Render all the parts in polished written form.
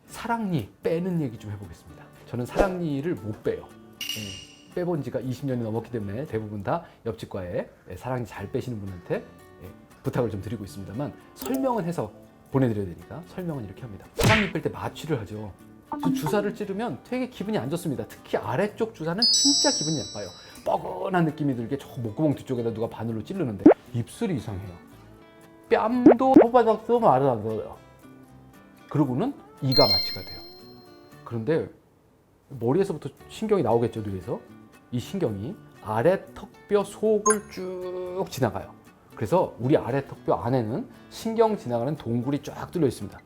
사랑니 빼는 얘기 좀 해보겠습니다. 저는 사랑니를 못 빼요. 빼본 지가 20년이 넘었기 때문에 대부분 다 옆집과에 사랑니 잘 빼시는 분한테 부탁을 좀 드리고 있습니다만, 설명은 해서 보내드려야 되니까 설명은 이렇게 합니다. 사랑니 뺄 때 마취를 하죠. 주사를 찌르면 되게 기분이 안 좋습니다. 특히 아래쪽 주사는 진짜 기분이 나빠요. 뻐근한 느낌이 들게 저 목구멍 뒤쪽에다 누가 바늘로 찌르는데 입술이 이상해요. 뺨도 혓바닥도 말을 안 들어요. 그러고는 이가 마취가 돼요. 그런데 머리에서부터 신경이 나오겠죠, 뇌에서. 이 신경이 아래 턱뼈 속을 쭉 지나가요. 그래서 우리 아래 턱뼈 안에는 신경 지나가는 동굴이 쫙 뚫려 있습니다.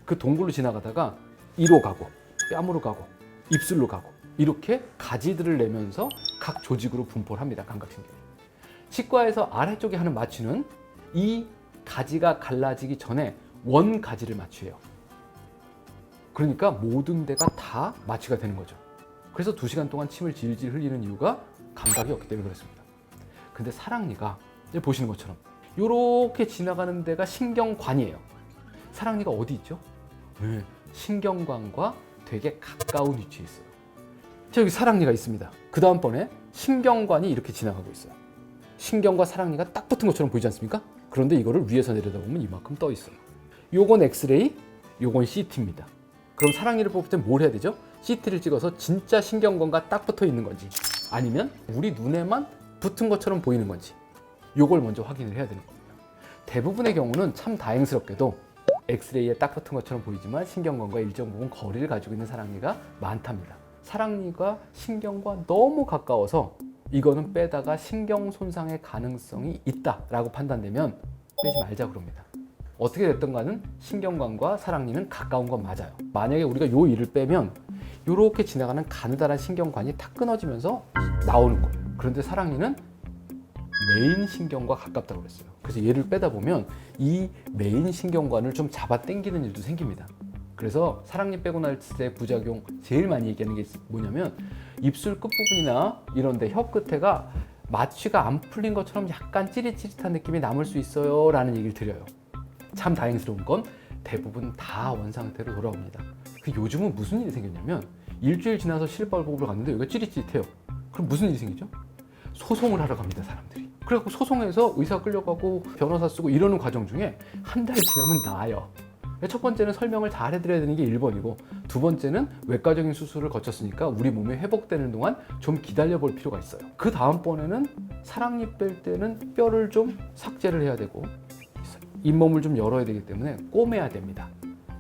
그 동굴로 지나가다가 이로 가고 뺨으로 가고 입술로 가고 이렇게 가지들을 내면서 각 조직으로 분포를 합니다. 감각신경이. 치과에서 아래쪽에 하는 마취는 이 가지가 갈라지기 전에 원 가지를 마취해요. 그러니까 모든 데가 다 마취가 되는 거죠. 그래서 2시간 동안 침을 질질 흘리는 이유가 감각이 없기 때문에 그렇습니다. 근데 사랑니가 보시는 것처럼 이렇게 지나가는 데가 신경관이에요. 사랑니가 어디 있죠? 네, 신경관과 되게 가까운 위치에 있어요. 자, 여기 사랑니가 있습니다. 그 다음번에 신경관이 이렇게 지나가고 있어요. 신경과 사랑니가 딱 붙은 것처럼 보이지 않습니까? 그런데 이거를 위에서 내려다보면 이만큼 떠 있어요. 요건 엑스레이, 요건 CT입니다. 그럼 사랑니를 뽑을 때 뭘 해야 되죠? CT를 찍어서 진짜 신경관과 딱 붙어 있는 건지, 아니면 우리 눈에만 붙은 것처럼 보이는 건지, 요걸 먼저 확인을 해야 되는 겁니다. 대부분의 경우는 참 다행스럽게도 엑스레이에 딱 붙은 것처럼 보이지만 신경관과 일정 부분 거리를 가지고 있는 사랑니가 많답니다. 사랑니가 신경과 너무 가까워서 이거는 빼다가 신경 손상의 가능성이 있다라고 판단되면 빼지 말자고 그럽니다. 어떻게 됐든 간은 신경관과 사랑니는 가까운 건 맞아요. 만약에 우리가 요 이를 빼면 이렇게 지나가는 가느다란 신경관이 탁 끊어지면서 나오는 거예요. 그런데 사랑니는 메인 신경과 가깝다고 그랬어요. 그래서 얘를 빼다 보면 이 메인 신경관을 좀 잡아 당기는 일도 생깁니다. 그래서 사랑니 빼고 났을 때 부작용 제일 많이 얘기하는 게 뭐냐면, 입술 끝부분이나 이런 데 혀 끝에가 마취가 안 풀린 것처럼 약간 찌릿찌릿한 느낌이 남을 수 있어요 라는 얘기를 드려요. 참 다행스러운 건 대부분 다 원상태로 돌아옵니다. 요즘은 무슨 일이 생겼냐면, 일주일 지나서 실밥을 뽑으러 갔는데 여기가 찌릿찌릿해요. 그럼 무슨 일이 생기죠? 소송을 하러 갑니다, 사람들이. 그래갖고 소송해서 의사 끌려가고 변호사 쓰고 이러는 과정 중에 한 달 지나면 나아요. 첫 번째는 설명을 잘 해드려야 되는 게 1번이고, 두 번째는 외과적인 수술을 거쳤으니까 우리 몸이 회복되는 동안 좀 기다려 볼 필요가 있어요. 그 다음번에는 사랑니 뺄 때는 뼈를 좀 삭제를 해야 되고 잇몸을 좀 열어야 되기 때문에 꼬매야 됩니다.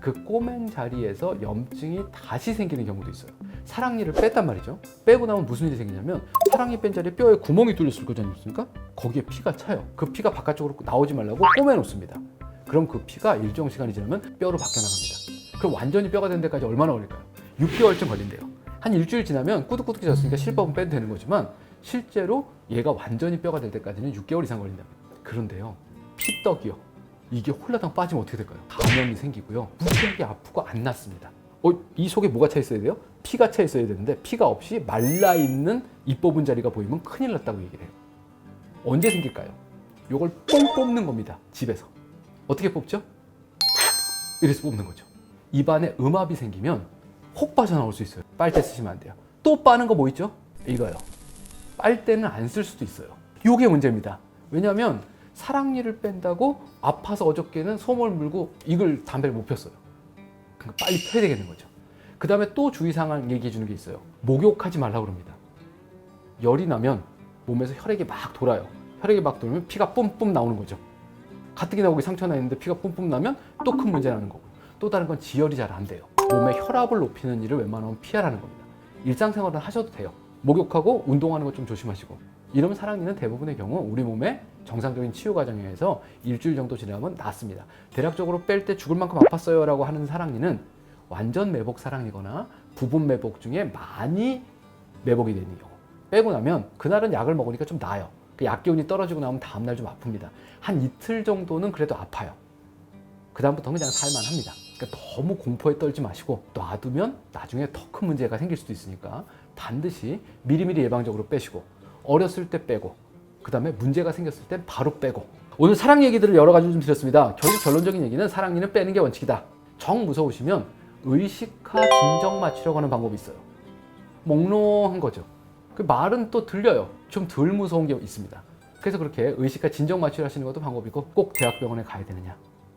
그 꼬맨 자리에서 염증이 다시 생기는 경우도 있어요. 사랑니를 뺐단 말이죠. 빼고 나면 무슨 일이 생기냐면, 사랑니 뺀 자리에 뼈에 구멍이 뚫렸을 거지 않습니까? 거기에 피가 차요. 그 피가 바깥쪽으로 나오지 말라고 꼬매 놓습니다. 그럼 그 피가 일정 시간이 지나면 뼈로 바뀌어 나갑니다. 그럼 완전히 뼈가 된 데까지 얼마나 걸릴까요? 6개월쯤 걸린대요. 한 일주일 지나면 꾸덕꾸덕해졌으니까 실밥은 빼도 되는 거지만, 실제로 얘가 완전히 뼈가 될 때까지는 6개월 이상 걸린답니다. 그런데요, 피떡이요, 이게 홀라당 빠지면 어떻게 될까요? 감염이 생기고요, 무지하게 아프고 안 낫습니다. 이 속에 뭐가 차 있어야 돼요? 피가 차 있어야 되는데 피가 없이 말라있는 입 뽑은 자리가 보이면 큰일 났다고 얘기를 해요. 언제 생길까요? 요걸 뽕 뽑는 겁니다. 집에서. 어떻게 뽑죠? 이래서 뽑는 거죠. 입안에 음압이 생기면 혹 빠져나올 수 있어요. 빨대 쓰시면 안 돼요. 또 빠는 거 뭐 있죠? 이거요. 빨대는 안 쓸 수도 있어요. 요게 문제입니다. 왜냐하면 사랑니를 뺀다고 아파서 어저께는 솜을 물고 이걸 담배를 못 폈어요. 그러니까 빨리 펴야 되겠는 거죠. 그 다음에 또 주의사항 얘기해 주는 게 있어요. 목욕하지 말라고 합니다. 열이 나면 몸에서 혈액이 막 돌아요. 혈액이 막 돌면 피가 뿜뿜 나오는 거죠. 가뜩이나 거기 상처 나 있는데 피가 뿜뿜 나면 또 큰 문제 나는 거고, 또 다른 건 지혈이 잘 안 돼요. 몸의 혈압을 높이는 일을 웬만하면 피하라는 겁니다. 일상생활은 하셔도 돼요. 목욕하고 운동하는 거 좀 조심하시고. 이런 사랑니는 대부분의 경우 우리 몸의 정상적인 치유 과정에 의해서 일주일 정도 지나면 낫습니다. 대략적으로 뺄 때 죽을 만큼 아팠어요 라고 하는 사랑니는 완전 매복 사랑니거나 부분 매복 중에 많이 매복이 되는 경우, 빼고 나면 그날은 약을 먹으니까 좀 나아요. 그 약 기운이 떨어지고 나면 다음날 좀 아픕니다. 한 이틀 정도는 그래도 아파요. 그 다음부터는 그냥 살만합니다. 그러니까 너무 공포에 떨지 마시고, 놔두면 나중에 더 큰 문제가 생길 수도 있으니까 반드시 미리미리 예방적으로 빼시고, 어렸을 때 빼고, 그 다음에 문제가 생겼을 땐 바로 빼고, 오늘 사랑 얘기들을 여러 가지 좀 드렸습니다. 결국 결론적인 얘기는 사랑니는 빼는 게 원칙이다. 정 무서우시면 의식화 진정 맞추려고 하는 방법이 있어요. 몽롱한 거죠. 그 말은 또 들려요. 좀 덜 무서운 게 있습니다. 그래서 그렇게 의식화 진정 맞추려 하시는 것도 방법이고, 꼭 대학병원에 가야 되느냐,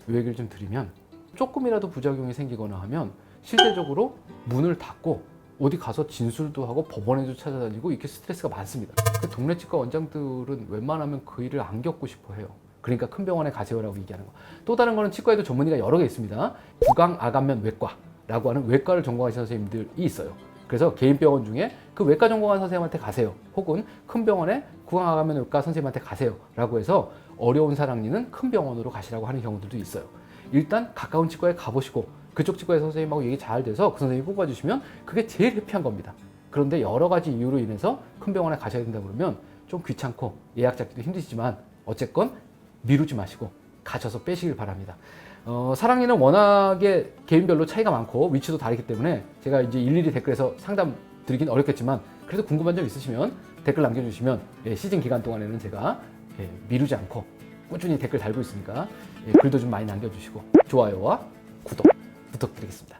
이 얘기를 좀 드리면, 조금이라도 부작용이 생기거나 하면 실제적으로 문을 닫고 어디 가서 진술도 하고 법원에도 찾아다니고 이렇게 스트레스가 많습니다. 그 동네 치과 원장들은 웬만하면 그 일을 안 겪고 싶어 해요. 그러니까 큰 병원에 가세요라고 얘기하는 거. 또 다른 거는 치과에도 전문의가 여러 개 있습니다. 구강 아간면 외과라고 하는 외과를 전공하신 선생님들이 있어요. 그래서 개인 병원 중에 그 외과 전공한 선생님한테 가세요, 혹은 큰 병원에 구강 아간면 외과 선생님한테 가세요 라고 해서 어려운 사랑니는 큰 병원으로 가시라고 하는 경우들도 있어요. 일단 가까운 치과에 가보시고 그쪽 치과의 선생님하고 얘기 잘 돼서 그 선생님이 뽑아주시면 그게 제일 해피한 겁니다. 그런데 여러 가지 이유로 인해서 큰 병원에 가셔야 된다 그러면 좀 귀찮고 예약 잡기도 힘드시지만 어쨌건 미루지 마시고 가셔서 빼시길 바랍니다. 사랑니는 워낙에 개인별로 차이가 많고 위치도 다르기 때문에 제가 이제 일일이 댓글에서 상담 드리긴 어렵겠지만, 그래도 궁금한 점 있으시면 댓글 남겨주시면 시즌 기간 동안에는 제가 미루지 않고 꾸준히 댓글 달고 있으니까 글도 좀 많이 남겨주시고 좋아요와 구독 부탁드리겠습니다.